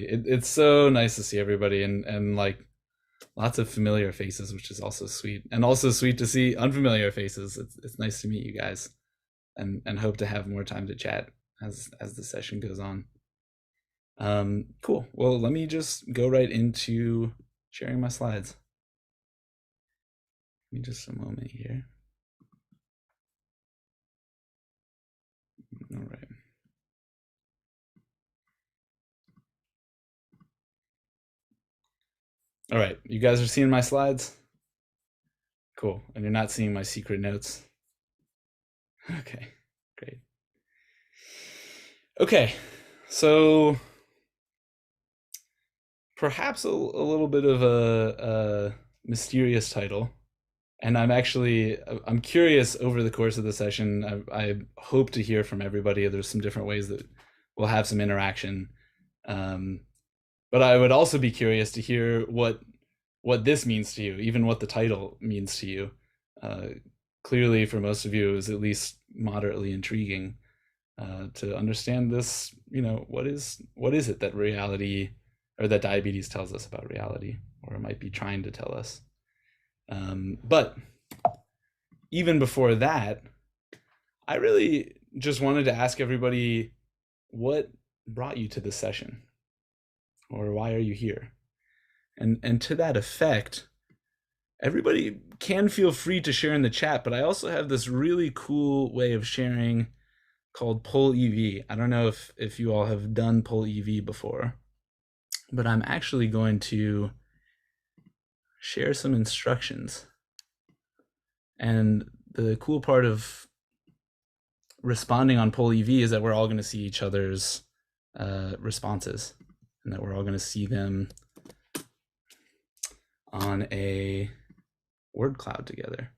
Absolutely. It's so nice to see everybody and like lots of familiar faces, which is also sweet. And also sweet to see unfamiliar faces. It's nice to meet you guys and hope to have more time to chat as the session goes on. Cool. Well, let me just go right into sharing my slides. Give me just a moment here. All right. All right, you guys are seeing my slides? Cool. And you're not seeing my secret notes? Okay, great. Okay, so perhaps a little bit of a mysterious title. And I'm curious over the course of the session. I hope to hear from everybody. There's some different ways that we'll have some interaction. But I would also be curious to hear what this means to you, even what the title means to you. Clearly, for most of you, it was at least moderately intriguing to understand this. You know, what is it that reality or that diabetes tells us about reality, or it might be trying to tell us. But even before that, I really just wanted to ask everybody, what brought you to this session? Or why are you here? And to that effect, everybody can feel free to share in the chat, but I also have this really cool way of sharing called Poll EV. I don't know if you all have done Poll EV before, but I'm actually going to share some instructions. And the cool part of responding on Poll EV is that we're all going to see each other's responses, and that we're all going to see them on a word cloud together.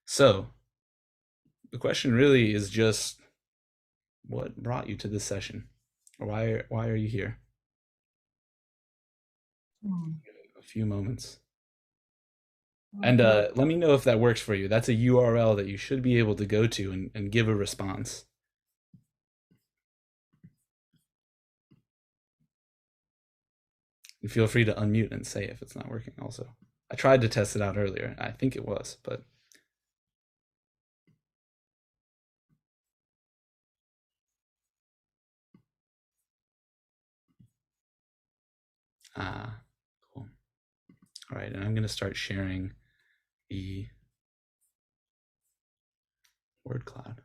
So the question really is just, what brought you to this session? Or why are you here? A few moments. And let me know if that works for you. That's a URL that you should be able to go to and give a response. And feel free to unmute and say if it's not working also. I tried to test it out earlier. I think it was, but... Cool. All right, and I'm going to start sharing the word cloud.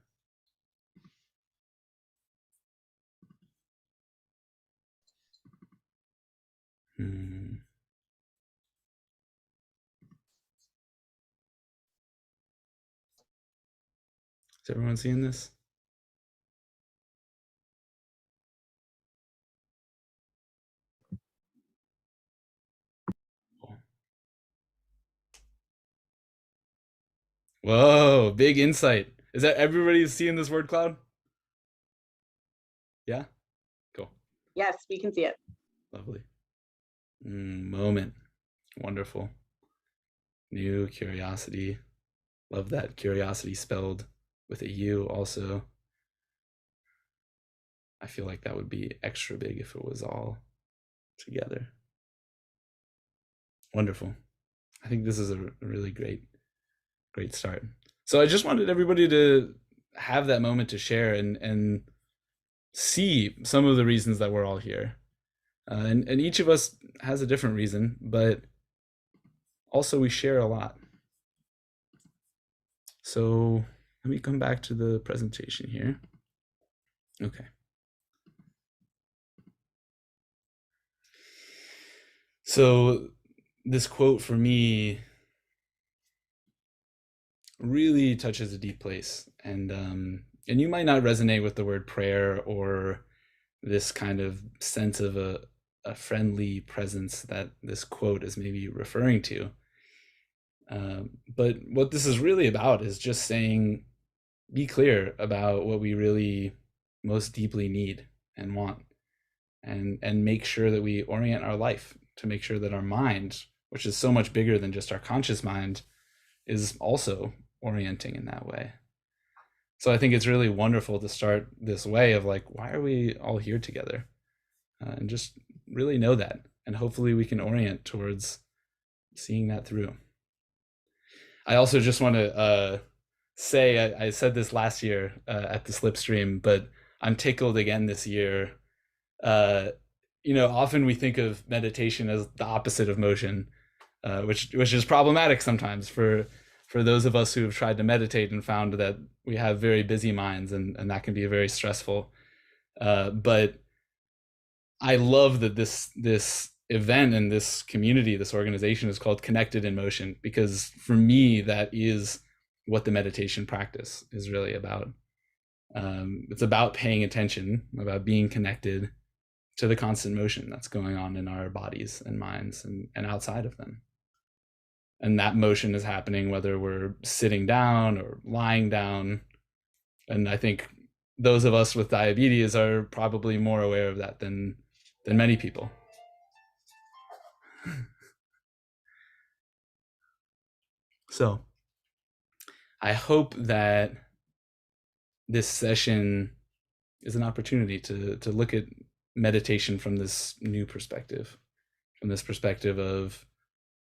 Is everyone seeing this? Cool. Whoa, big insight. Is that everybody seeing this word cloud? Yeah? Cool. Yes, we can see it. Lovely. Moment. Wonderful. New curiosity. Love that curiosity spelled with a U also. I feel like that would be extra big if it was all together. Wonderful. I think this is a really great start. So I just wanted everybody to have that moment to share and see some of the reasons that we're all here. And each of us has a different reason, but also we share a lot. So let me come back to the presentation here. Okay. So this quote for me really touches a deep place, and you might not resonate with the word prayer or this kind of sense of a friendly presence that this quote is maybe referring to. But what this is really about is just saying, be clear about what we really most deeply need and want, and make sure that we orient our life to make sure that our mind, which is so much bigger than just our conscious mind, is also orienting in that way. So I think it's really wonderful to start this way of like, why are we all here together? And just really know that. And hopefully we can orient towards seeing that through. I also just want to say I said this last year at the Slipstream, but I'm tickled again this year. Uh, often we think of meditation as the opposite of motion, which is problematic sometimes for those of us who have tried to meditate and found that we have very busy minds, and that can be very stressful. But I love that this event and this community, this organization is called Connected in Motion, because for me that is what the meditation practice is really about. It's about paying attention, about being connected to the constant motion that's going on in our bodies and minds and outside of them. And that motion is happening whether we're sitting down or lying down. And I think those of us with diabetes are probably more aware of that than many people. So I hope that this session is an opportunity to look at meditation from this new perspective, from this perspective of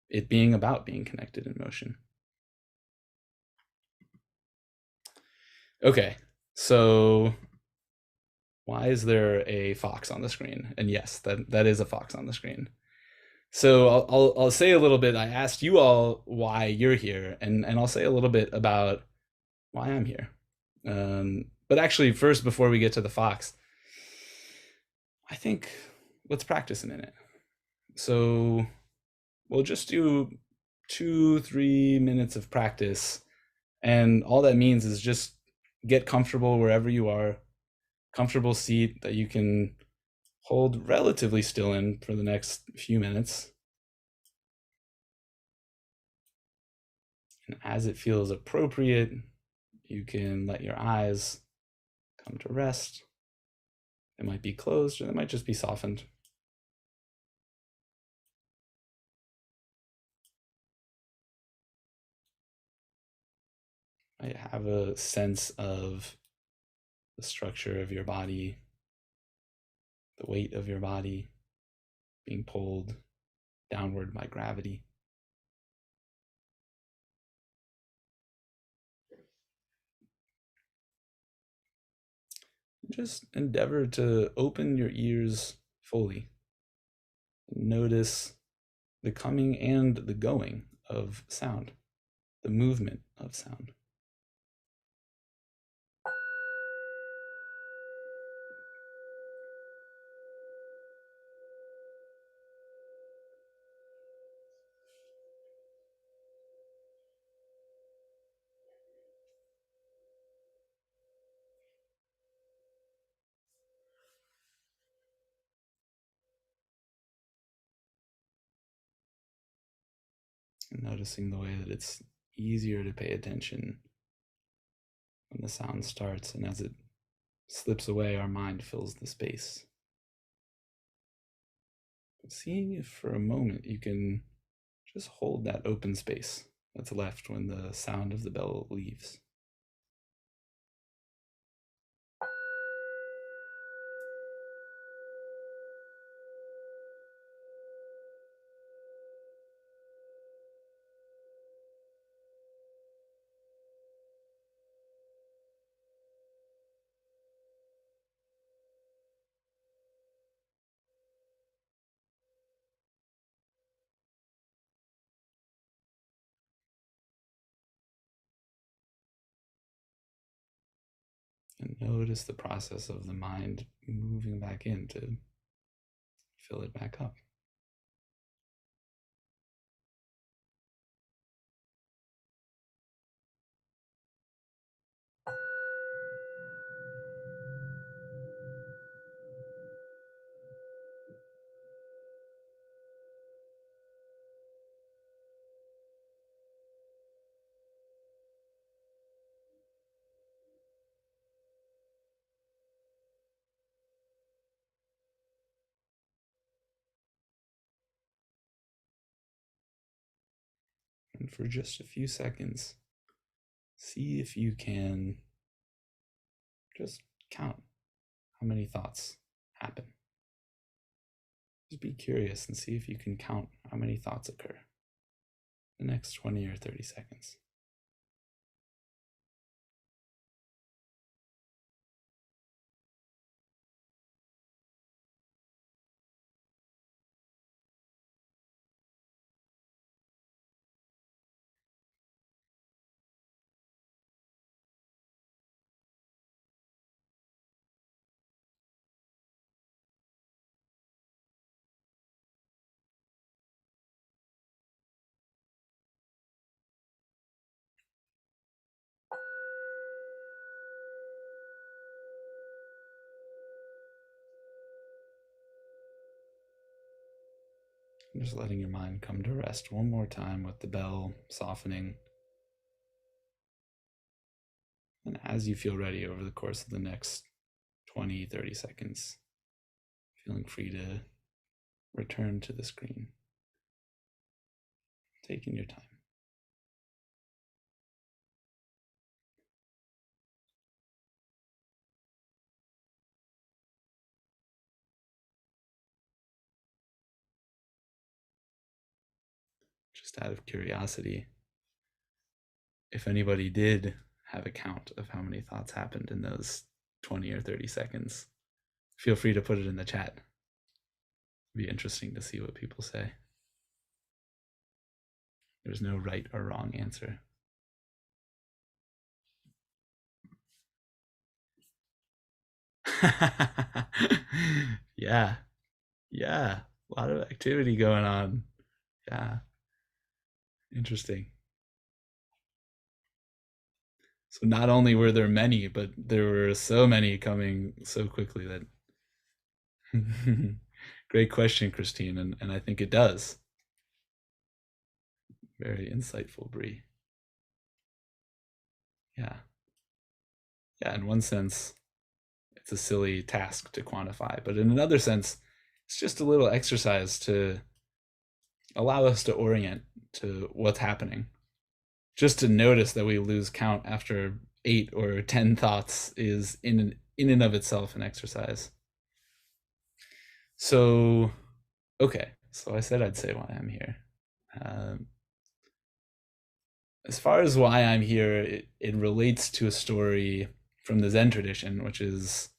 it being about being connected in motion. Okay, so why is there a fox on the screen? And yes, that is a fox on the screen. So I'll say a little bit. I asked you all why you're here, and I'll say a little bit about why I'm here. But actually, first, before we get to the fox, I think let's practice a minute. So we'll just do 2-3 minutes of practice, and all that means is just get comfortable wherever you are, comfortable seat that you can hold relatively still in for the next few minutes. And as it feels appropriate, you can let your eyes come to rest. They might be closed or they might just be softened. You might have a sense of the structure of your body, the weight of your body being pulled downward by gravity. Just endeavor to open your ears fully. Notice the coming and the going of sound, the movement of sound. And noticing the way that it's easier to pay attention when the sound starts, and as it slips away, our mind fills the space. But seeing if for a moment you can just hold that open space that's left when the sound of the bell leaves. And notice the process of the mind moving back in to fill it back up. And for just a few seconds, see if you can Just count how many thoughts happen. Just be curious and see if you can count how many thoughts occur in the next 20 or 30 seconds. Just letting your mind come to rest one more time with the bell softening. And as you feel ready over the course of the next 20, 30 seconds, feeling free to return to the screen. Taking your time. Just out of curiosity, if anybody did have a count of how many thoughts happened in those 20 or 30 seconds, feel free to put it in the chat. It'd be interesting to see what people say. There's no right or wrong answer. Yeah. A lot of activity going on. Yeah. Interesting. So not only were there many, but there were so many coming so quickly that great question, Christine, and I think it does. Very insightful, Bree. Yeah. In one sense, it's a silly task to quantify, but in another sense, it's just a little exercise to allow us to orient to what's happening. Just to notice that we lose count after 8 or 10 thoughts is in and of itself an exercise. So, okay, so I said I'd say why I'm here. As far as why I'm here, it relates to a story from the Zen tradition, which is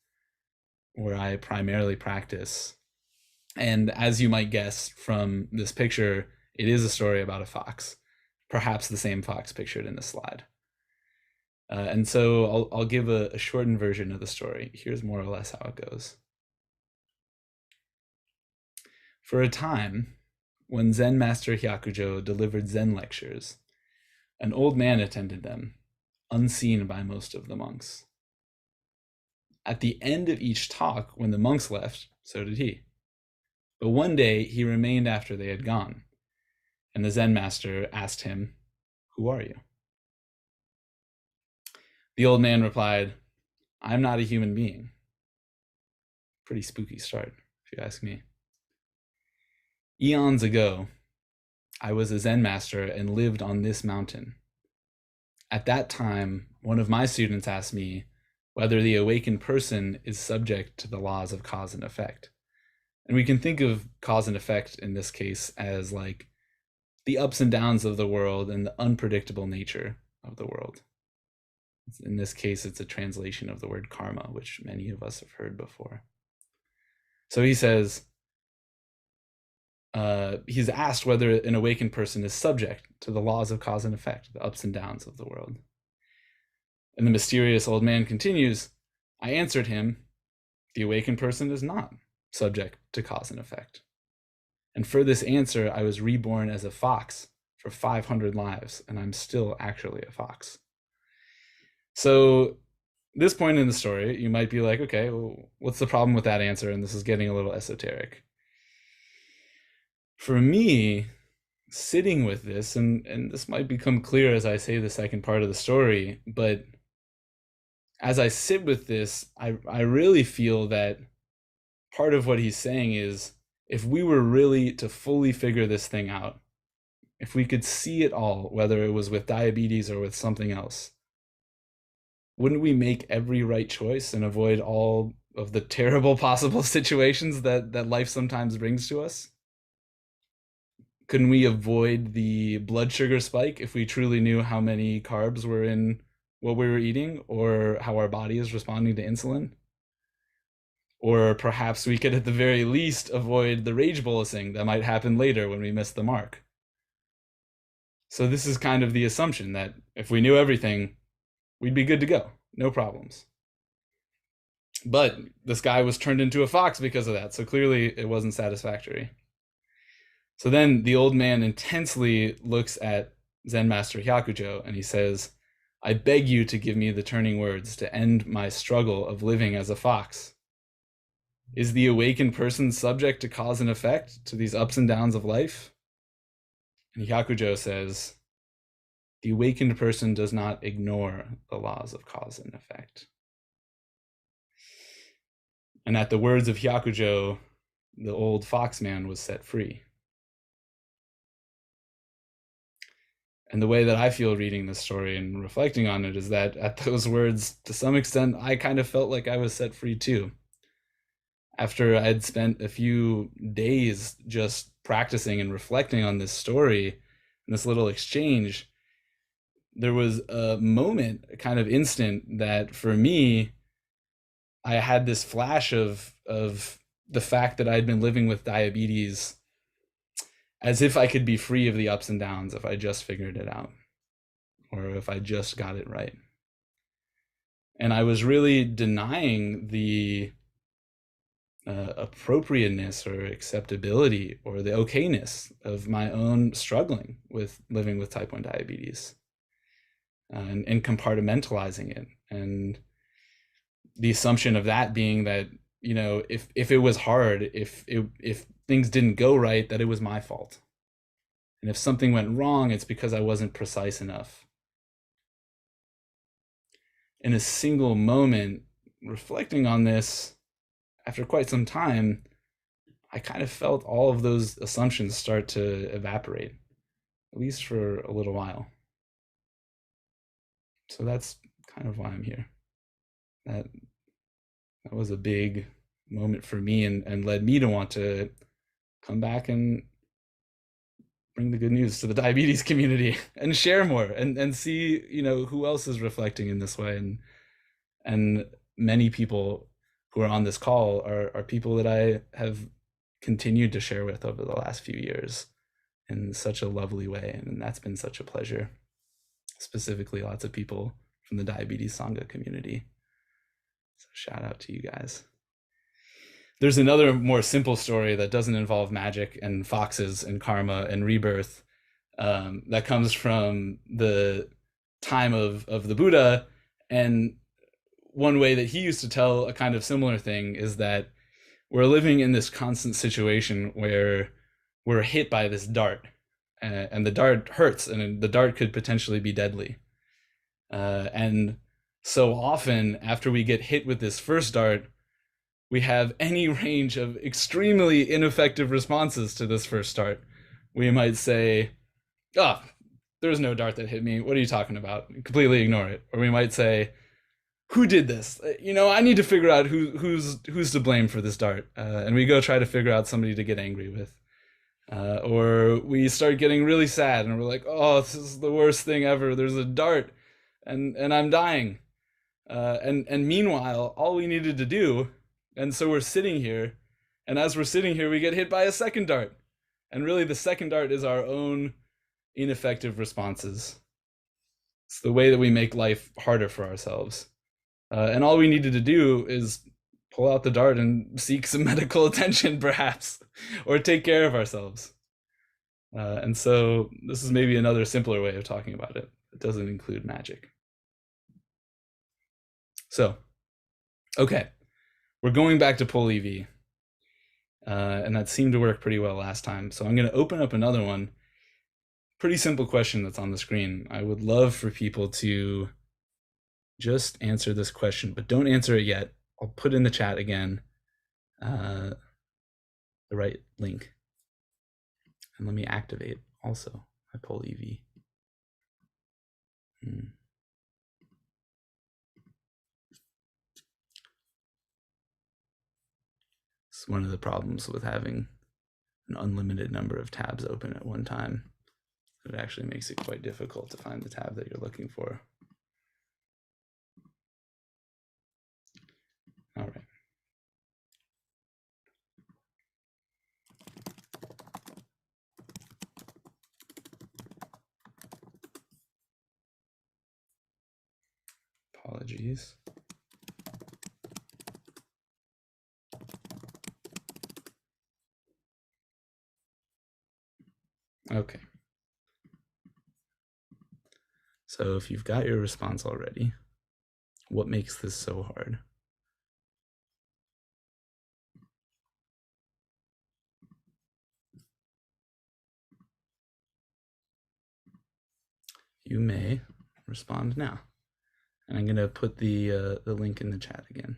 where I primarily practice. And as you might guess from this picture, it is a story about a fox, perhaps the same fox pictured in the slide. And so I'll give a shortened version of the story. Here's more or less how it goes. For a time, when Zen Master Hyakujo delivered Zen lectures, an old man attended them, unseen by most of the monks. At the end of each talk, when the monks left, so did he. But one day he remained after they had gone, and the Zen master asked him, "Who are you?" The old man replied, "I'm not a human being." Pretty spooky start, if you ask me. Eons ago, I was a Zen master and lived on this mountain. At that time, one of my students asked me whether the awakened person is subject to the laws of cause and effect. And we can think of cause and effect in this case as like the ups and downs of the world and the unpredictable nature of the world. In this case, it's a translation of the word karma, which many of us have heard before. So he says, he's asked whether an awakened person is subject to the laws of cause and effect, the ups and downs of the world. And the mysterious old man continues, I answered him, the awakened person is not subject to cause and effect. And for this answer, I was reborn as a fox for 500 lives, and I'm still actually a fox. So this point in the story, you might be like, okay, well, what's the problem with that answer? And this is getting a little esoteric. For me, sitting with this, and this might become clear as I say the second part of the story, but as I sit with this, I really feel that part of what he's saying is, if we were really to fully figure this thing out, if we could see it all, whether it was with diabetes or with something else, wouldn't we make every right choice and avoid all of the terrible possible situations that life sometimes brings to us? Couldn't we avoid the blood sugar spike if we truly knew how many carbs were in what we were eating or how our body is responding to insulin? Or perhaps we could, at the very least, avoid the rage bolusing that might happen later when we miss the mark. So this is kind of the assumption that if we knew everything, we'd be good to go, no problems. But this guy was turned into a fox because of that, so clearly it wasn't satisfactory. So then the old man intensely looks at Zen Master Hyakujo and he says, I beg you to give me the turning words to end my struggle of living as a fox. Is the awakened person subject to cause and effect, to these ups and downs of life? And Hyakujo says, the awakened person does not ignore the laws of cause and effect. And at the words of Hyakujo, the old fox man was set free. And the way that I feel reading this story and reflecting on it is that at those words, to some extent, I kind of felt like I was set free too. After I'd spent a few days just practicing and reflecting on this story and this little exchange, there was a moment, a kind of instant that for me, I had this flash of the fact that I'd been living with diabetes as if I could be free of the ups and downs if I just figured it out or if I just got it right. And I was really denying the appropriateness or acceptability or the okayness of my own struggling with living with type 1 diabetes and compartmentalizing it. And the assumption of that being that, you know, if it was hard, if things didn't go right, that it was my fault. And if something went wrong, it's because I wasn't precise enough. In a single moment, reflecting on this after quite some time, I kind of felt all of those assumptions start to evaporate, at least for a little while. So that's kind of why I'm here. That was a big moment for me and led me to want to come back and bring the good news to the diabetes community and share more and see, you know, who else is reflecting in this way. And many people who are on this call are people that I have continued to share with over the last few years in such a lovely way. And that's been such a pleasure. Specifically, lots of people from the Diabetes Sangha community. So shout out to you guys. There's another more simple story that doesn't involve magic and foxes and karma and rebirth that comes from the time of the Buddha. And one way that he used to tell a kind of similar thing is that we're living in this constant situation where we're hit by this dart and the dart hurts and the dart could potentially be deadly. And so often after we get hit with this first dart, we have any range of extremely ineffective responses to this first dart. We might say, oh, there's no dart that hit me. What are you talking about? Completely ignore it. Or we might say, who did this? You know, I need to figure out who's to blame for this dart. And we go try to figure out somebody to get angry with. Or we start getting really sad and we're like, oh, this is the worst thing ever. There's a dart and I'm dying. And meanwhile, all we needed to do, and so we're sitting here, and as we're sitting here, we get hit by a second dart. And really the second dart is our own ineffective responses. It's the way that we make life harder for ourselves. And all we needed to do is pull out the dart and seek some medical attention, perhaps, or take care of ourselves. And so this is maybe another simpler way of talking about it. It doesn't include magic. So, okay, we're going back to Pull EV. And that seemed to work pretty well last time. So I'm going to open up another one. Pretty simple question that's on the screen. I would love for people to just answer this question, but don't answer it yet. I'll put in the chat again the right link. And let me activate also my Pull EV. It's one of the problems with having an unlimited number of tabs open at one time. It actually makes it quite difficult to find the tab that you're looking for. All right. Apologies. Okay. So if you've got your response already, what makes this so hard? You may respond now. And I'm going to put the link in the chat again.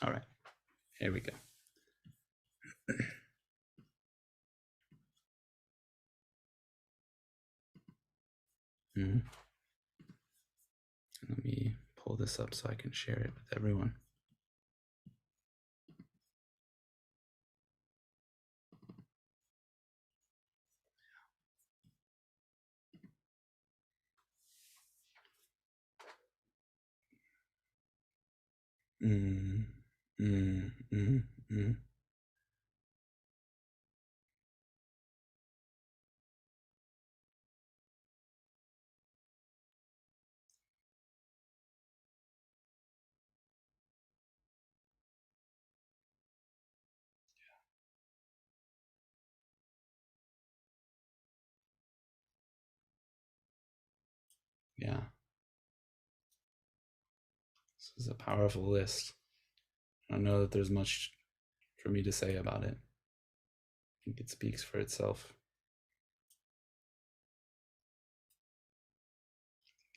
All right, here we go. Let me pull this up so I can share it with everyone. Yeah. This is a powerful list. I don't know that there's much for me to say about it. I think it speaks for itself.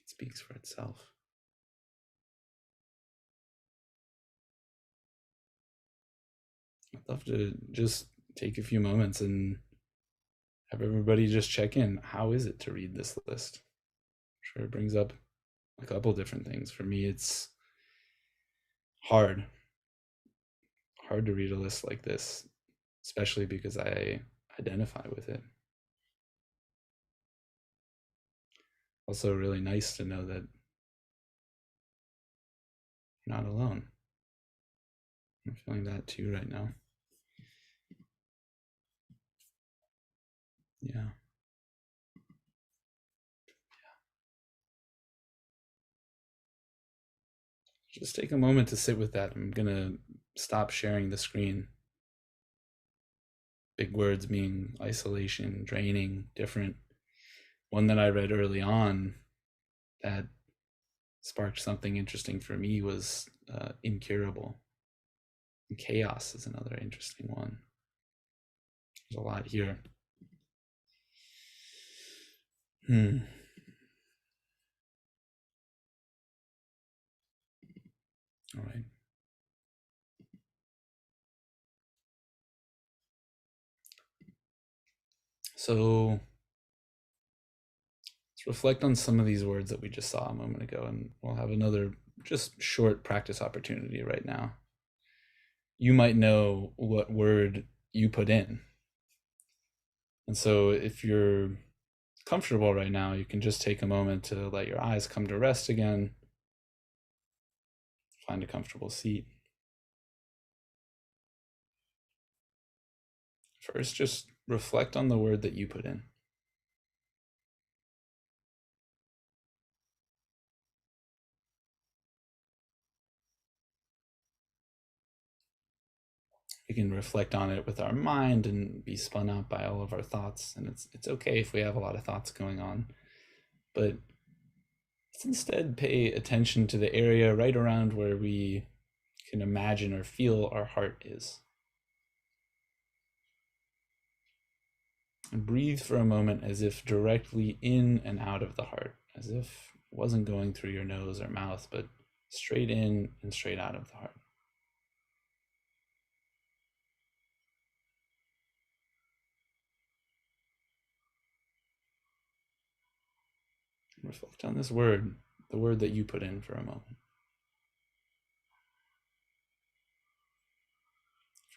It speaks for itself. I'd love to just take a few moments and have everybody just check in. How is it to read this list? I'm sure it brings up a couple different things. For me, it's hard to read a list like this, especially because I identify with it. Also really nice to know that you're not alone. I'm feeling that too right now. Yeah. Just take a moment to sit with that. I'm gonna stop sharing the screen. Big words mean isolation, draining, different. One that I read early on that sparked something interesting for me was incurable. And chaos is another interesting one. There's a lot here. All right. So let's reflect on some of these words that we just saw a moment ago, and we'll have another just short practice opportunity right now. You might know what word you put in. And so if you're comfortable right now, you can just take a moment to let your eyes come to rest again. Find a comfortable seat. First, just reflect on the word that you put in. We can reflect on it with our mind and be spun out by all of our thoughts. And it's okay if we have a lot of thoughts going on, but let's instead pay attention to the area right around where we can imagine or feel our heart is. And breathe for a moment as if directly in and out of the heart, as if it wasn't going through your nose or mouth, but straight in and straight out of the heart. reflect on this word, the word that you put in, for a moment.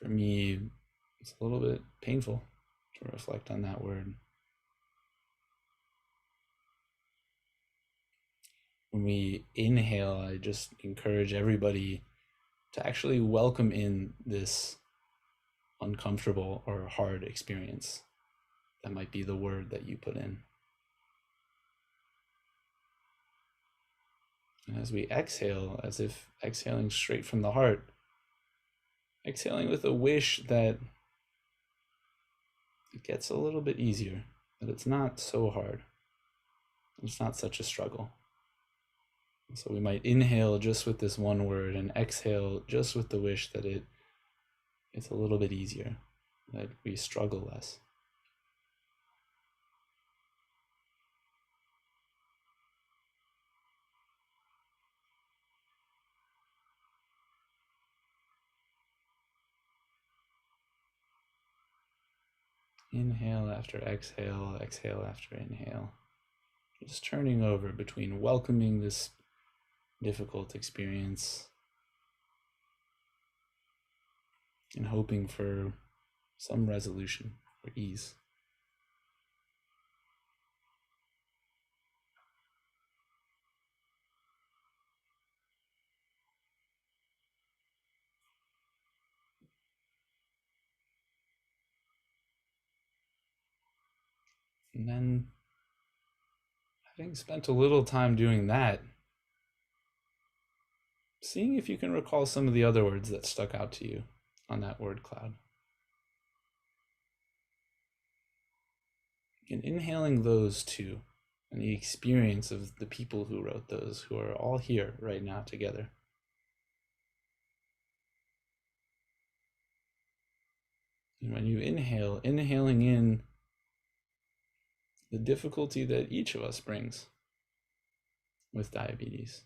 For me, it's a little bit painful to reflect on that word. When we inhale, I just encourage everybody to actually welcome in this uncomfortable or hard experience. That might be the word that you put in. And as we exhale, as if exhaling straight from the heart, exhaling with a wish that it gets a little bit easier, that it's not so hard. It's not such a struggle. And so we might inhale just with this one word and exhale just with the wish that it's a little bit easier, that we struggle less. Inhale after exhale, exhale after inhale. Just turning over between welcoming this difficult experience and hoping for some resolution or ease. And then, having spent a little time doing that, seeing if you can recall some of the other words that stuck out to you on that word cloud. And inhaling those too, and the experience of the people who wrote those, who are all here right now together. And when you inhale, inhaling in the difficulty that each of us brings with diabetes.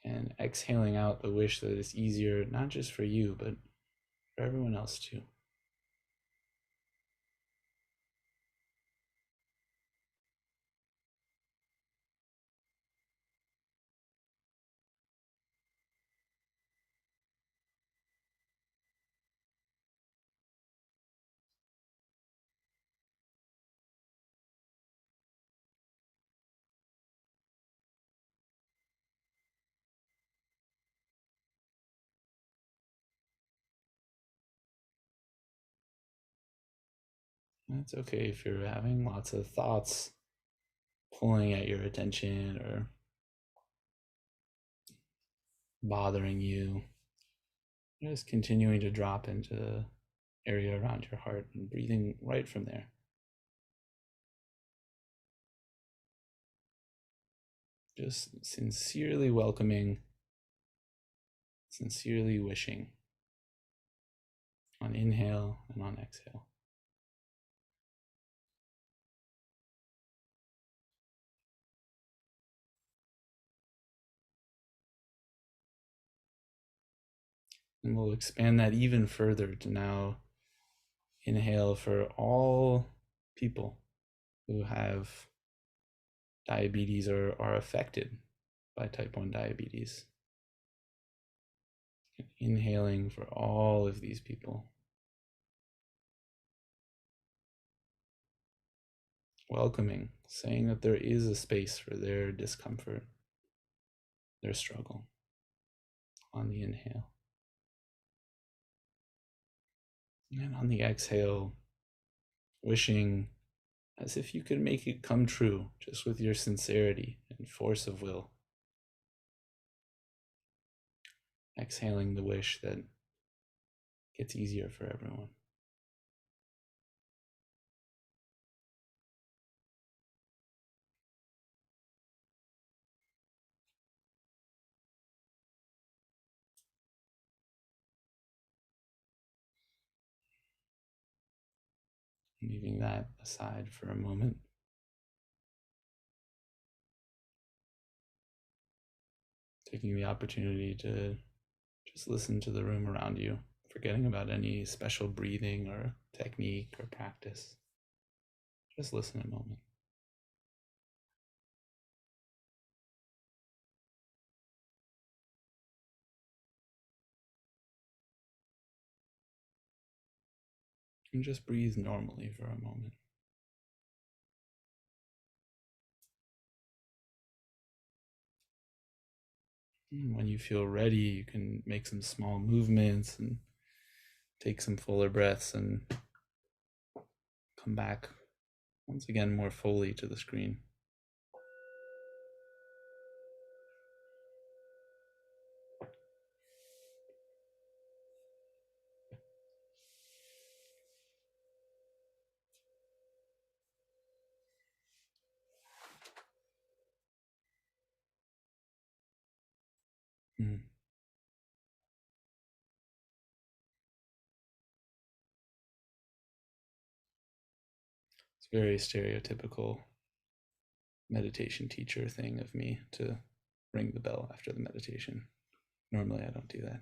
And exhaling out the wish that it's easier, not just for you, but for everyone else too. And it's okay if you're having lots of thoughts pulling at your attention or bothering you. Just continuing to drop into the area around your heart and breathing right from there. Just sincerely welcoming, sincerely wishing on inhale and on exhale. And we'll expand that even further to now inhale for all people who have diabetes or are affected by type 1 diabetes. Inhaling for all of these people. Welcoming, saying that there is a space for their discomfort, their struggle on the inhale. And on the exhale, wishing as if you could make it come true just with your sincerity and force of will. Exhaling the wish that gets easier for everyone. Leaving that aside for a moment. Taking the opportunity to just listen to the room around you, forgetting about any special breathing or technique or practice. Just listen a moment. And just breathe normally for a moment. When you feel ready, you can make some small movements and take some fuller breaths and come back once again more fully to the screen. Mm. It's a very stereotypical meditation teacher thing of me to ring the bell after the meditation. Normally, I don't do that.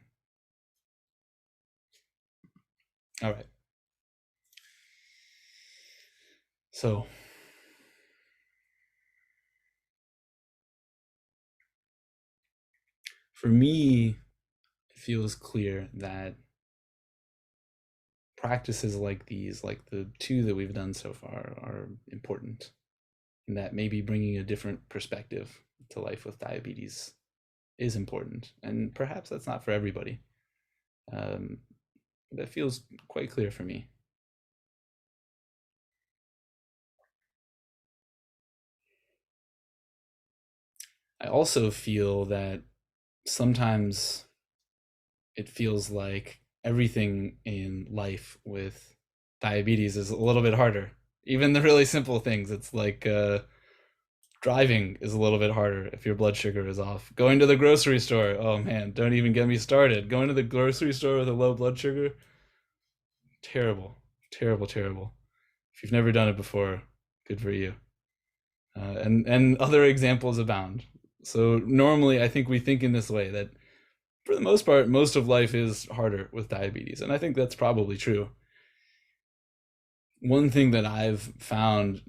All right. So, for me, it feels clear that practices like these, like the two that we've done so far, are important. And that maybe bringing a different perspective to life with diabetes is important. And perhaps that's not for everybody. That feels quite clear for me. I also feel that sometimes it feels like everything in life with diabetes is a little bit harder. Even the really simple things. It's like driving is a little bit harder if your blood sugar is off. Going to the grocery store, oh man, don't even get me started. Going to the grocery store with a low blood sugar, terrible, terrible, terrible. If you've never done it before, good for you. And other examples abound. So normally, I think we think in this way that for the most part, most of life is harder with diabetes, and I think that's probably true. One thing that I've found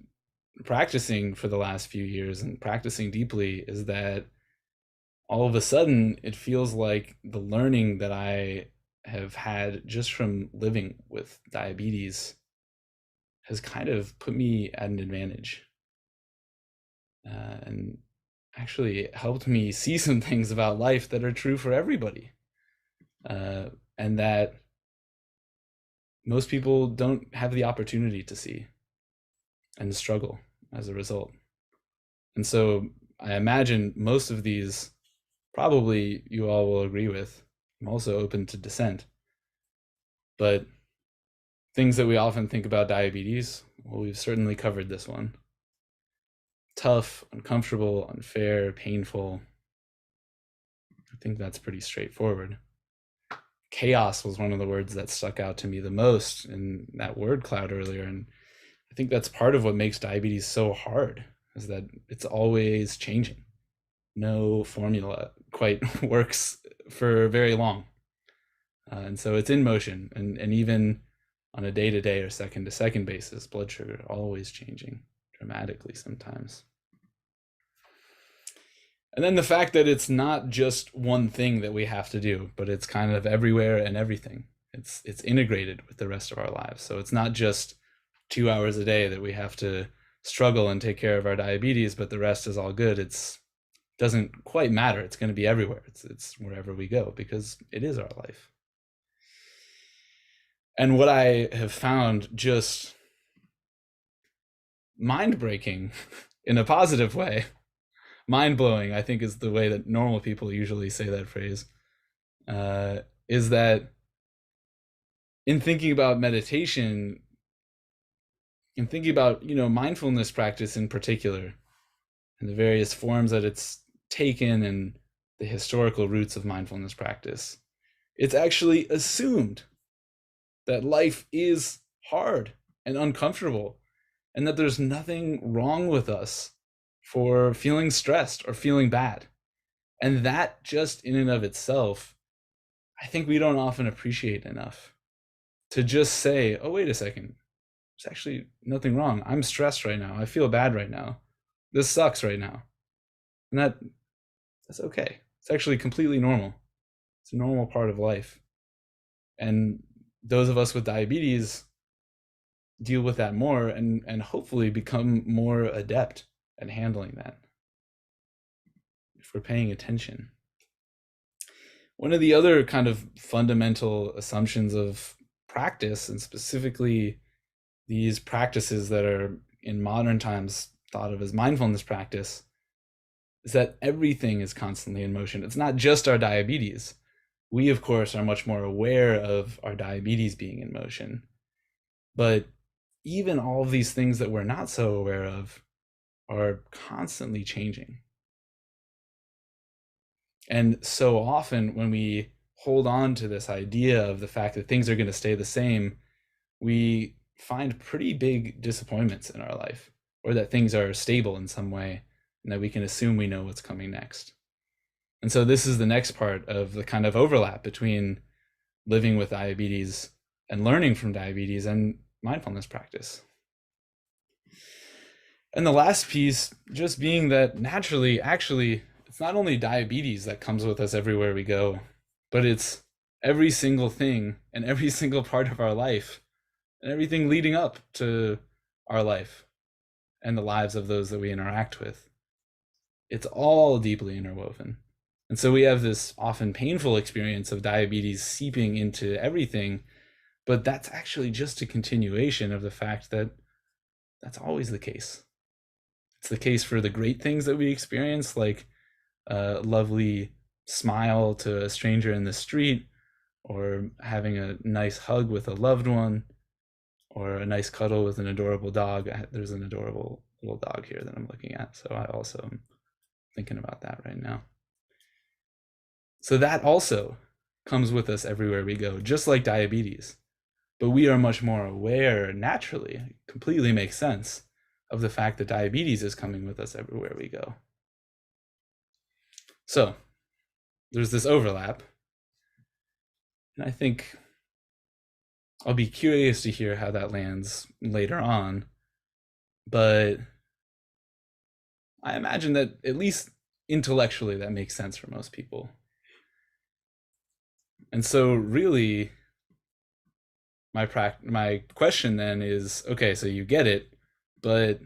practicing for the last few years and practicing deeply is that all of a sudden it feels like the learning that I have had just from living with diabetes has kind of put me at an advantage, and actually helped me see some things about life that are true for everybody, and that most people don't have the opportunity to see and struggle as a result. And so I imagine most of these probably you all will agree with. I'm also open to dissent. But things that we often think about diabetes, well, we've certainly covered this one. Tough, uncomfortable, unfair, painful. I think that's pretty straightforward. Chaos was one of the words that stuck out to me the most in that word cloud earlier. And I think that's part of what makes diabetes so hard, is that it's always changing. No formula quite works for very long. And so it's in motion, and even on a day-to-day or second-to-second basis, blood sugar always changing dramatically sometimes. And then the fact that it's not just one thing that we have to do, but it's kind of everywhere and everything. It's integrated with the rest of our lives. So it's not just 2 hours a day that we have to struggle and take care of our diabetes, but the rest is all good. It's doesn't quite matter. It's going to be everywhere. It's wherever we go, because it is our life. And what I have found just mind-breaking in a positive way, mind-blowing, I think is the way that normal people usually say that phrase, is that in thinking about meditation, in thinking about, mindfulness practice in particular, and the various forms that it's taken and the historical roots of mindfulness practice, it's actually assumed that life is hard and uncomfortable, and that there's nothing wrong with us for feeling stressed or feeling bad. And that just in and of itself, I think we don't often appreciate enough. To just say, oh, wait a second, there's actually nothing wrong. I'm stressed right now. I feel bad right now. This sucks right now. And that's okay. It's actually completely normal. It's a normal part of life. And those of us with diabetes, deal with that more and hopefully become more adept at handling that if we're paying attention. One of the other kind of fundamental assumptions of practice, and specifically these practices that are in modern times thought of as mindfulness practice, is that everything is constantly in motion. It's not just our diabetes. We, of course, are much more aware of our diabetes being in motion. But even all of these things that we're not so aware of are constantly changing. And so often when we hold on to this idea of the fact that things are going to stay the same, we find pretty big disappointments in our life, or that things are stable in some way and that we can assume we know what's coming next. And so this is the next part of the kind of overlap between living with diabetes and learning from diabetes and mindfulness practice. And the last piece just being that naturally, actually, it's not only diabetes that comes with us everywhere we go, but it's every single thing and every single part of our life and everything leading up to our life and the lives of those that we interact with. It's all deeply interwoven. And so we have this often painful experience of diabetes seeping into everything, but that's actually just a continuation of the fact that that's always the case. It's the case for the great things that we experience, like a lovely smile to a stranger in the street, or having a nice hug with a loved one, or a nice cuddle with an adorable dog. There's an adorable little dog here that I'm looking at, so I also am thinking about that right now. So that also comes with us everywhere we go, just like diabetes. But we are much more aware naturally, it completely makes sense, of the fact that diabetes is coming with us everywhere we go. So there's this overlap. And I think I'll be curious to hear how that lands later on. But I imagine that at least intellectually that makes sense for most people. And so really my question then is, okay, so you get it, but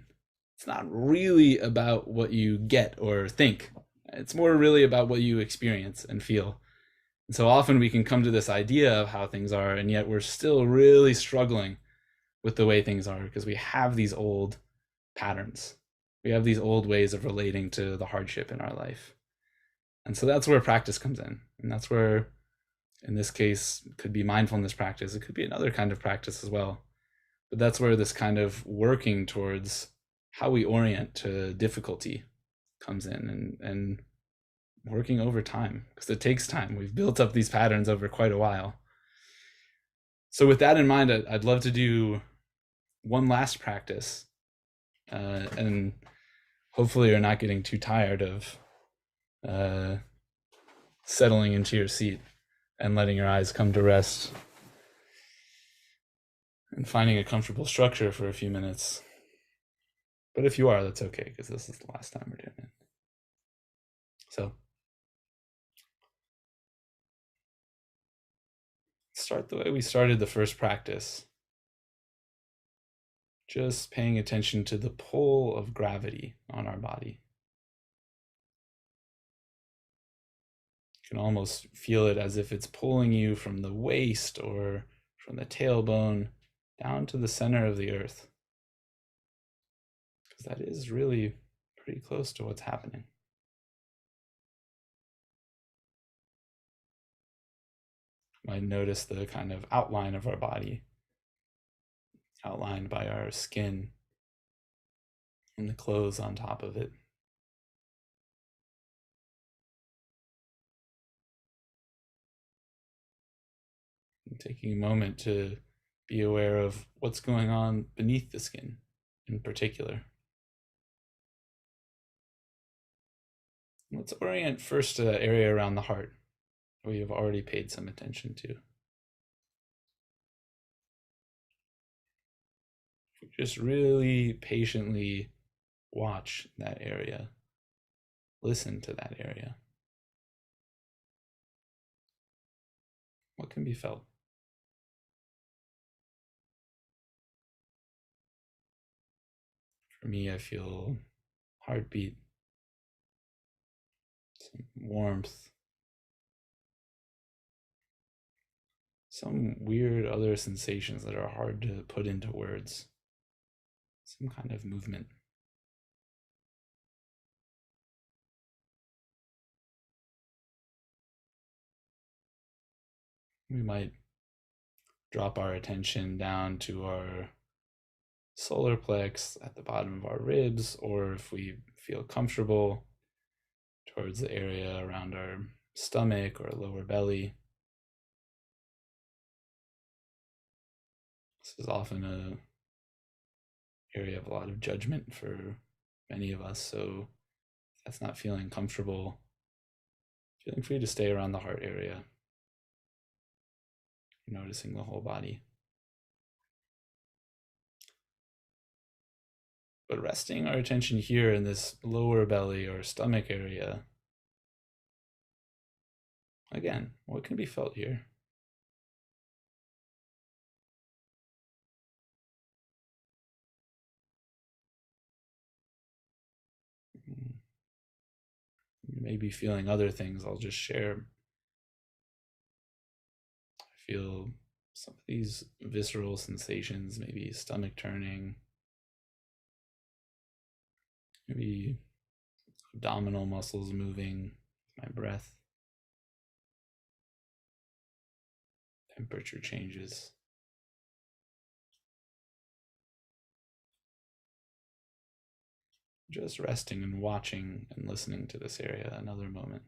it's not really about what you get or think. It's more really about what you experience and feel. And so often we can come to this idea of how things are, and yet we're still really struggling with the way things are because we have these old patterns. We have these old ways of relating to the hardship in our life. And so that's where practice comes in. And that's where, in this case, it could be mindfulness practice. It could be another kind of practice as well. But that's where this kind of working towards how we orient to difficulty comes in, and working over time, because it takes time. We've built up these patterns over quite a while. So with that in mind, I'd love to do one last practice, and hopefully you're not getting too tired of settling into your seat and letting your eyes come to rest and finding a comfortable structure for a few minutes. But if you are, that's okay, because this is the last time we're doing it. So start the way we started the first practice. Just paying attention to the pull of gravity on our body. You can almost feel it as if it's pulling you from the waist or from the tailbone down to the center of the earth. Because that is really pretty close to what's happening. You might notice the kind of outline of our body, outlined by our skin and the clothes on top of it. And taking a moment to be aware of what's going on beneath the skin in particular. Let's orient first to the area around the heart we have already paid some attention to. Just really patiently watch that area, listen to that area. What can be felt? For me, I feel heartbeat, some warmth, some weird other sensations that are hard to put into words, some kind of movement. We might drop our attention down to our solar plex at the bottom of our ribs, or if we feel comfortable, towards the area around our stomach or lower belly. This is often a area of a lot of judgment for many of us, so if that's not feeling comfortable, feeling free to stay around the heart area, noticing the whole body. But resting our attention here in this lower belly or stomach area, again, what can be felt here? You may be feeling other things. I'll just share. I feel some of these visceral sensations, maybe stomach turning, maybe abdominal muscles moving with my breath, temperature changes. Just resting and watching and listening to this area another moment.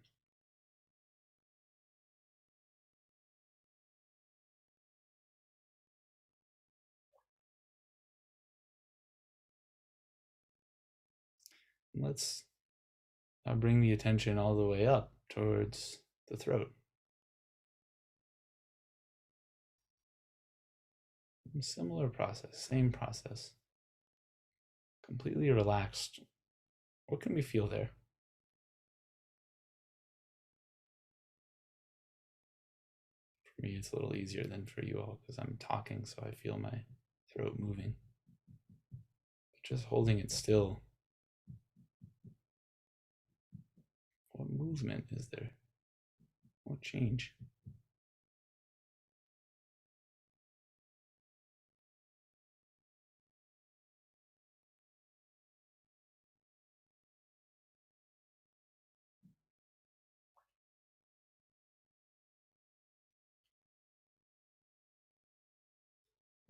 And let's now bring the attention all the way up towards the throat. Similar process, same process. Completely relaxed. What can we feel there? For me, it's a little easier than for you all because I'm talking, so I feel my throat moving. But just holding it still. What movement is there? What change?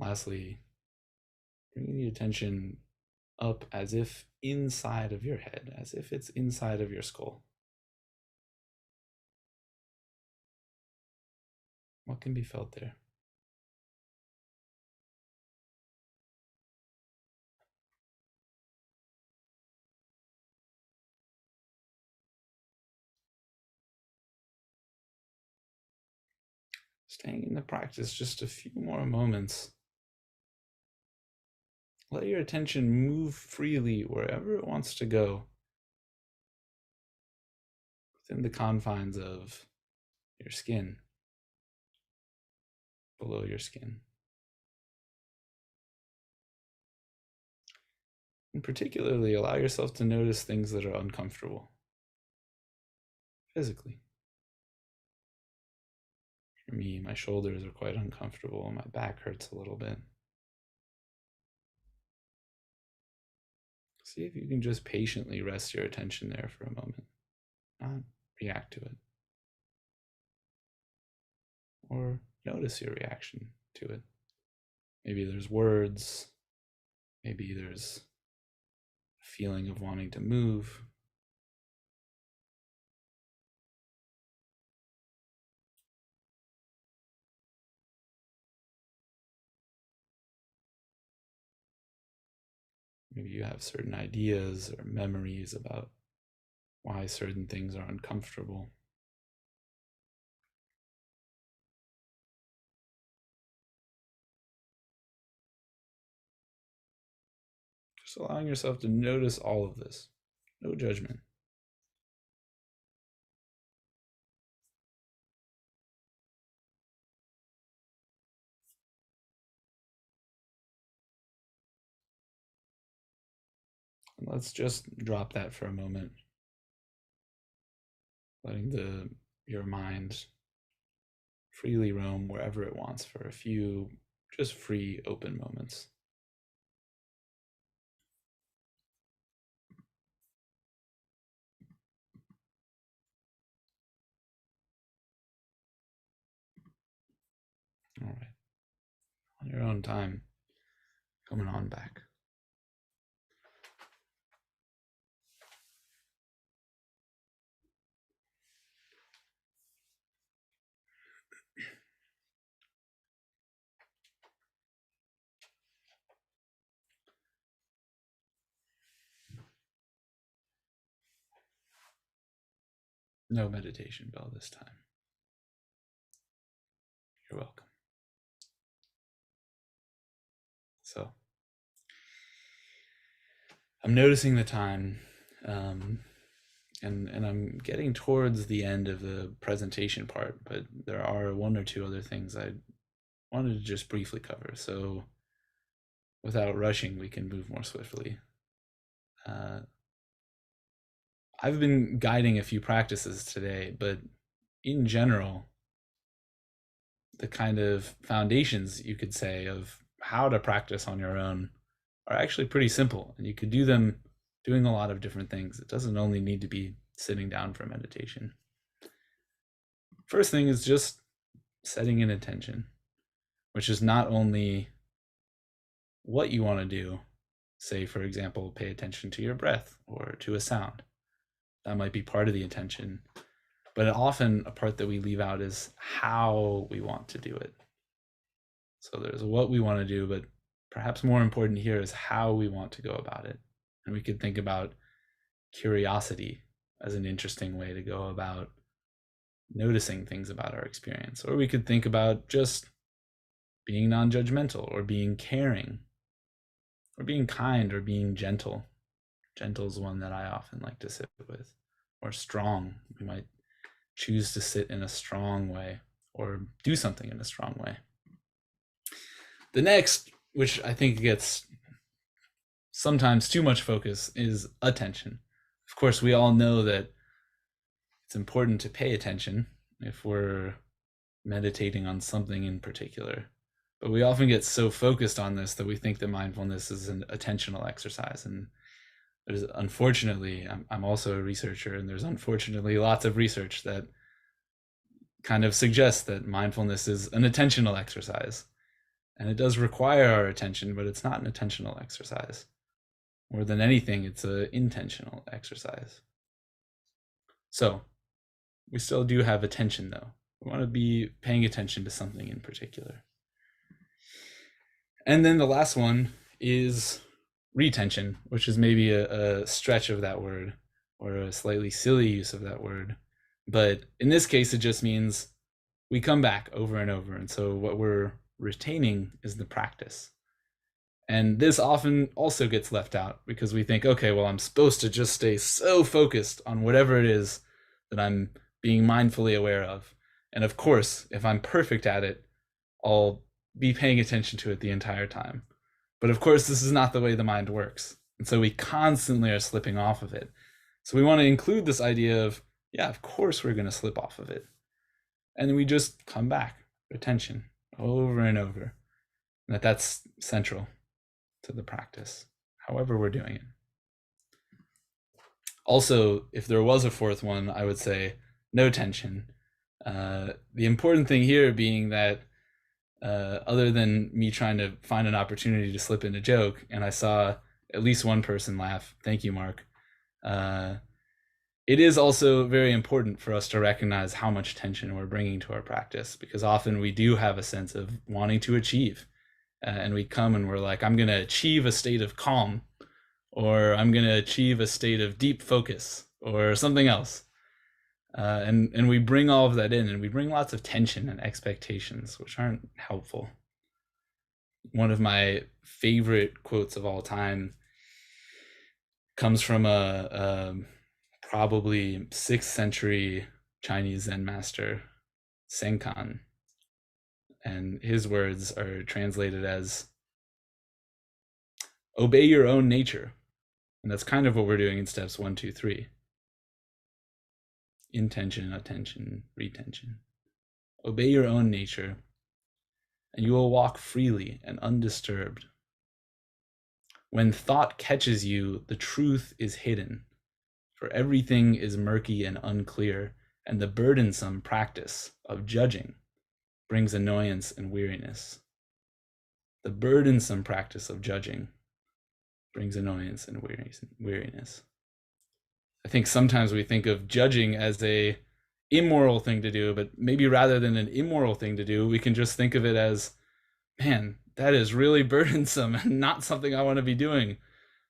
Lastly, bringing the attention up as if inside of your head, as if it's inside of your skull. What can be felt there? Staying in the practice just a few more moments. Let your attention move freely wherever it wants to go within the confines of your skin, below your skin. And particularly, allow yourself to notice things that are uncomfortable physically. For me, my shoulders are quite uncomfortable, my back hurts a little bit. See if you can just patiently rest your attention there for a moment, not react to it. Or notice your reaction to it. Maybe there's words, maybe there's a feeling of wanting to move. Maybe you have certain ideas or memories about why certain things are uncomfortable. Just allowing yourself to notice all of this. No judgment. Let's just drop that for a moment, letting your mind freely roam wherever it wants for a few just free, open moments. All right. On your own time, coming on back. No meditation bell this time. You're welcome. So, I'm noticing the time, and I'm getting towards the end of the presentation part, but there are one or two other things I wanted to just briefly cover. So, without rushing, we can move more swiftly. I've been guiding a few practices today, but in general, the kind of foundations, you could say, of how to practice on your own are actually pretty simple, and you could do them doing a lot of different things. It doesn't only need to be sitting down for meditation. First thing is just setting an intention, which is not only what you want to do. Say, for example, pay attention to your breath or to a sound. That might be part of the intention, but often a part that we leave out is how we want to do it. So there's what we want to do, but perhaps more important here is how we want to go about it. And we could think about curiosity as an interesting way to go about noticing things about our experience. Or we could think about just being non-judgmental, or being caring, or being kind, or being gentle. Gentle is one that I often like to sit with. Or strong. We might choose to sit in a strong way or do something in a strong way. The next, which I think gets sometimes too much focus, is attention. Of course, we all know that it's important to pay attention if we're meditating on something in particular. But we often get so focused on this that we think that mindfulness is an attentional exercise. And there's, unfortunately, I'm also a researcher, and there's unfortunately lots of research that kind of suggests that mindfulness is an attentional exercise. And it does require our attention, but it's not an attentional exercise. More than anything, it's an intentional exercise. So we still do have attention, though. We want to be paying attention to something in particular. And then the last one is retention, which is maybe a stretch of that word, or a slightly silly use of that word. But in this case, it just means we come back over and over. And so what we're retaining is the practice. And this often also gets left out because we think, okay, well, I'm supposed to just stay so focused on whatever it is that I'm being mindfully aware of. And of course, if I'm perfect at it, I'll be paying attention to it the entire time. But of course, this is not the way the mind works. And so we constantly are slipping off of it. So we want to include this idea of, yeah, of course we're going to slip off of it. And we just come back, attention, over and over. And that's central to the practice, however we're doing it. Also, if there was a fourth one, I would say no tension. The important thing here being that other than me trying to find an opportunity to slip in a joke, and I saw at least one person laugh, thank you, Mark, it is also very important for us to recognize how much tension we're bringing to our practice, because often we do have a sense of wanting to achieve. And we come and we're like, I'm going to achieve a state of calm, or I'm going to achieve a state of deep focus, or something else. And we bring all of that in, and we bring lots of tension and expectations, which aren't helpful. One of my favorite quotes of all time comes from a probably 6th century Chinese Zen master, Senkan. And his words are translated as, obey your own nature. And that's kind of what we're doing in steps 1, 2, 3. Intention, attention, retention. Obey your own nature, and you will walk freely and undisturbed. When thought catches you, the truth is hidden, for everything is murky and unclear, and the burdensome practice of judging brings annoyance and weariness. The burdensome practice of judging brings annoyance and weariness. I think sometimes we think of judging as a immoral thing to do, but maybe rather than an immoral thing to do, we can just think of it as, man, that is really burdensome and not something I want to be doing.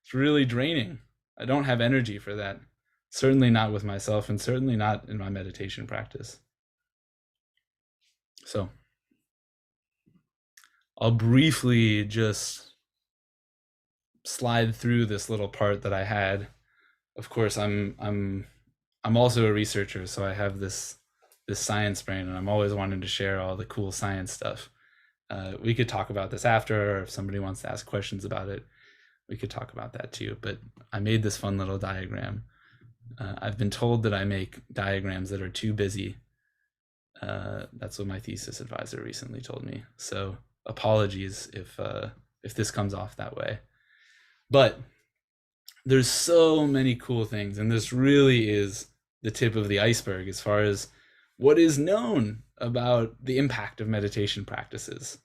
It's really draining. I don't have energy for that. Certainly not with myself, and certainly not in my meditation practice. So I'll briefly just slide through this little part that I had. Of course, I'm also a researcher, so I have this science brain, and I'm always wanting to share all the cool science stuff. We could talk about this after, or if somebody wants to ask questions about it, we could talk about that too. But I made this fun little diagram. I've been told that I make diagrams that are too busy. That's what my thesis advisor recently told me. So apologies if this comes off that way. But there's so many cool things, and this really is the tip of the iceberg as far as what is known about the impact of meditation practices.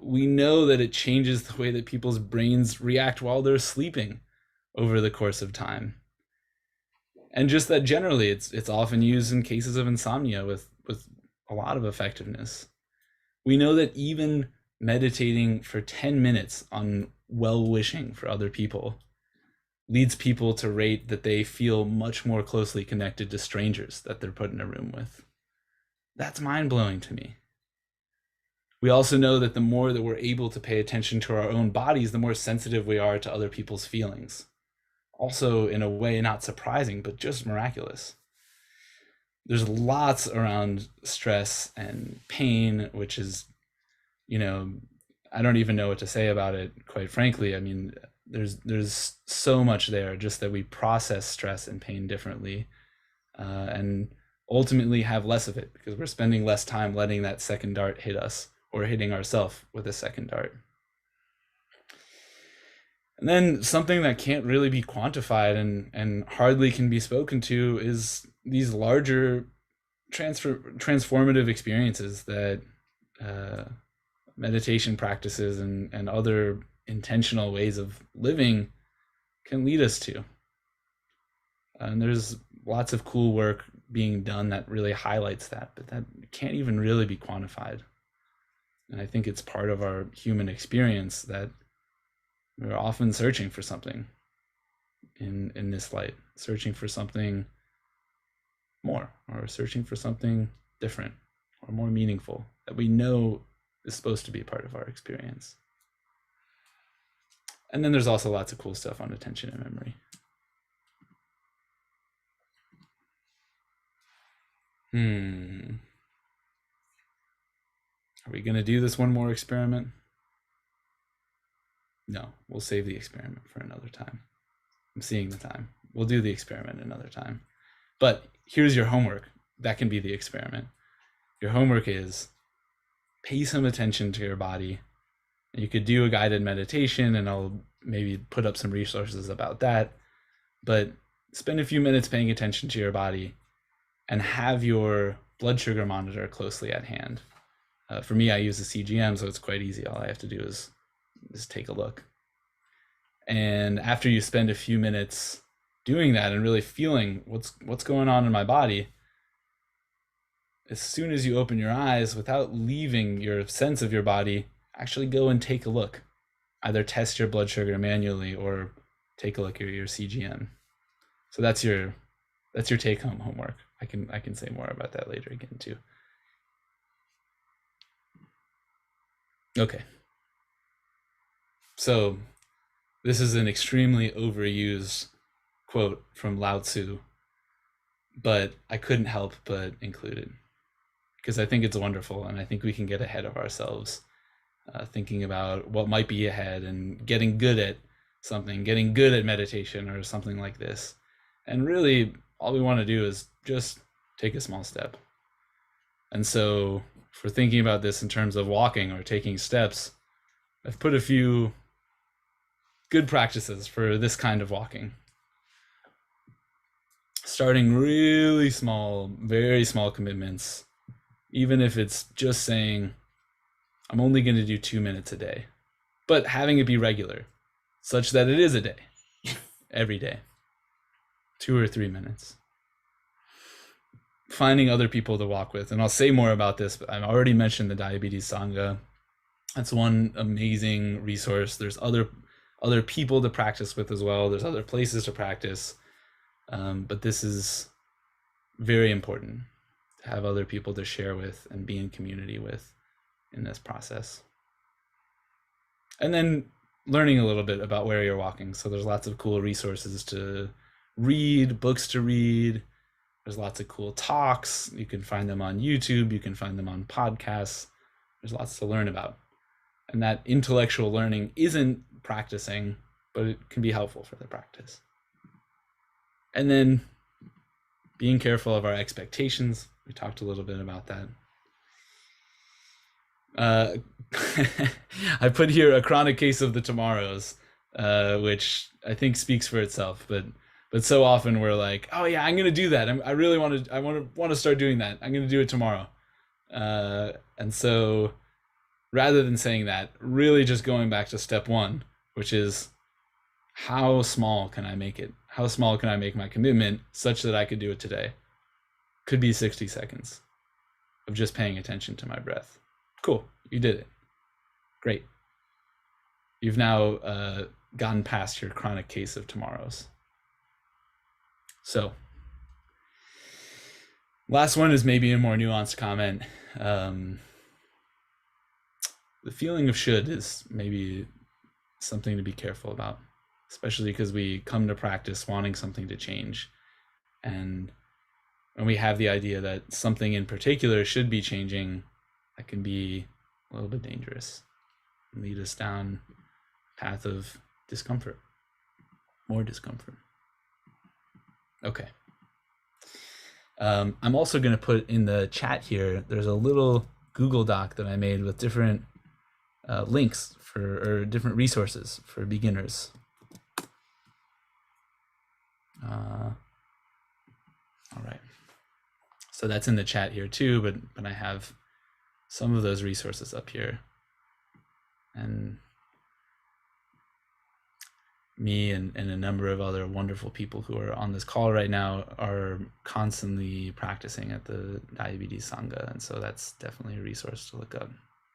We know that it changes the way that people's brains react while they're sleeping over the course of time. And just that generally, it's often used in cases of insomnia with a lot of effectiveness. We know that even meditating for 10 minutes on well-wishing for other people leads people to rate that they feel much more closely connected to strangers that they're put in a room with. That's mind-blowing to me. We also know that the more that we're able to pay attention to our own bodies, the more sensitive we are to other people's feelings. Also, in a way, not surprising, but just miraculous. There's lots around stress and pain, which is, I don't even know what to say about it, quite frankly. I mean, there's so much there, just that we process stress and pain differently, and ultimately have less of it because we're spending less time letting that second dart hit us or hitting ourselves with a second dart. And then something that can't really be quantified and hardly can be spoken to is these larger transformative experiences that meditation practices and other intentional ways of living can lead us to. And there's lots of cool work being done that really highlights that, but that can't even really be quantified. And I think it's part of our human experience that we're often searching for something in this light, searching for something more, or searching for something different or more meaningful that we know is supposed to be part of our experience. And then there's also lots of cool stuff on attention and memory. Are we going to do this one more experiment? No, we'll save the experiment for another time. I'm seeing the time. We'll do the experiment another time. But here's your homework. That can be the experiment. Your homework is pay some attention to your body. You could do a guided meditation, and I'll maybe put up some resources about that. But spend a few minutes paying attention to your body and have your blood sugar monitor closely at hand. For me, I use a CGM, so it's quite easy. All I have to do is take a look. And after you spend a few minutes doing that and really feeling what's going on in my body, as soon as you open your eyes, without leaving your sense of your body, actually go and take a look. Either test your blood sugar manually or take a look at your CGM. So that's your take-home homework. I can say more about that later again too. Okay. So this is an extremely overused quote from Lao Tzu, but I couldn't help but include it because I think it's wonderful, and I think we can get ahead of ourselves thinking about what might be ahead and getting good at something, getting good at meditation or something like this. And really, all we want to do is just take a small step. And so, for thinking about this in terms of walking or taking steps, I've put a few good practices for this kind of walking. Starting really small, very small commitments, even if it's just saying, I'm only going to do 2 minutes a day, but having it be regular, such that it is a day, every day, 2 or 3 minutes. Finding other people to walk with, and I'll say more about this, but I've already mentioned the Diabetes Sangha. That's one amazing resource. There's other people to practice with as well. There's other places to practice, but this is very important to have other people to share with and be in community with in this process. And then learning a little bit about where you're walking. So there's lots of cool resources to read, books to read. There's lots of cool talks. You can find them on YouTube. You can find them on podcasts. There's lots to learn about. And that intellectual learning isn't practicing, but it can be helpful for the practice. And then being careful of our expectations. We talked a little bit about that. I put here a chronic case of the tomorrows, which I think speaks for itself. But so often we're like, oh yeah, I'm gonna do that. I want to start doing that. I'm gonna do it tomorrow. And so rather than saying that, really just going back to step one, which is how small can I make it? How small can I make my commitment such that I could do it today? Could be 60 seconds of just paying attention to my breath. Cool, you did it. Great. You've now gotten past your chronic case of tomorrows. So, last one is maybe a more nuanced comment. The feeling of should is maybe something to be careful about, especially because we come to practice wanting something to change. And when we have the idea that something in particular should be changing, that can be a little bit dangerous and lead us down a path of discomfort, more discomfort. Okay. I'm also going to put in the chat here, there's a little Google Doc that I made with different links or different resources for beginners. All right. So that's in the chat here too, but I have some of those resources up here. And me and a number of other wonderful people who are on this call right now are constantly practicing at the Diabetes Sangha. And so that's definitely a resource to look up.